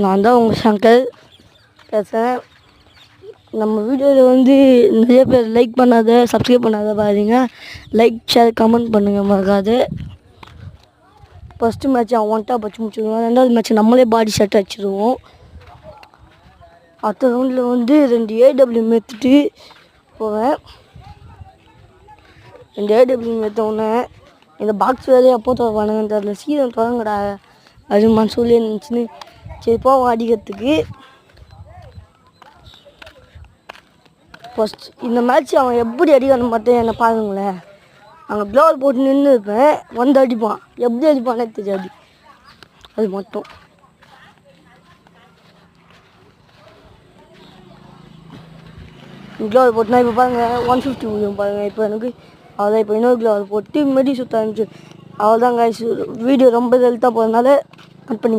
நான் தான் உங்கள் சங்கர் பேசுகிறேன். நம்ம வீடியோவில் வந்து நிறைய பேர் லைக் பண்ணாத, சப்ஸ்கிரைப் பண்ணாத பாருங்க. லைக், ஷேர், கமெண்ட் பண்ணுங்கள் மறக்காது. ஃபஸ்ட்டு மேட்ச் அவன் ஒன்ட்டா பச்சு முடிச்சுடுவோம். ரெண்டாவது மேட்ச் நம்மளே பாடி ஷர்ட் வச்சுருவோம். அடுத்த ரவுண்டில் வந்து 2 AW எடுத்துட்டு போவேன். 2 AW எடுத்தோடனே இந்த பாக்ஸ் வேலையை எப்போ தொடப்பானுங்கன்னு தெரியல. சீதம் தொடங்கடா அப்படின்னு மனசுலேயே நினச்சின்னு சரி போவோம் அடிக்கிறதுக்கு. ஃபஸ்ட் இந்த மேட்ச் அவன் எப்படி அடிக்கணும் மட்டும் என்னை பாருங்களேன். அங்கே க்ளோவல் போட்டு நின்று இருப்பேன், வந்து அடிப்பான். எப்படி அடிப்பானே தெரியாது. அது மட்டும் க்ளோவல் போட்டுனா இப்போ பாருங்கள் 150 முடியும் பாருங்கள். இப்போ எனக்கு அவ்வளோதான். இப்போ இன்னொரு க்ளோவல் போட்டு மெடி சுற்ற ஆரம்பிச்சு. அவ்வளோதான் கைஸ். வீடியோ ரொம்ப ஹெல்த்தாக போகிறதுனால கட் பண்ணி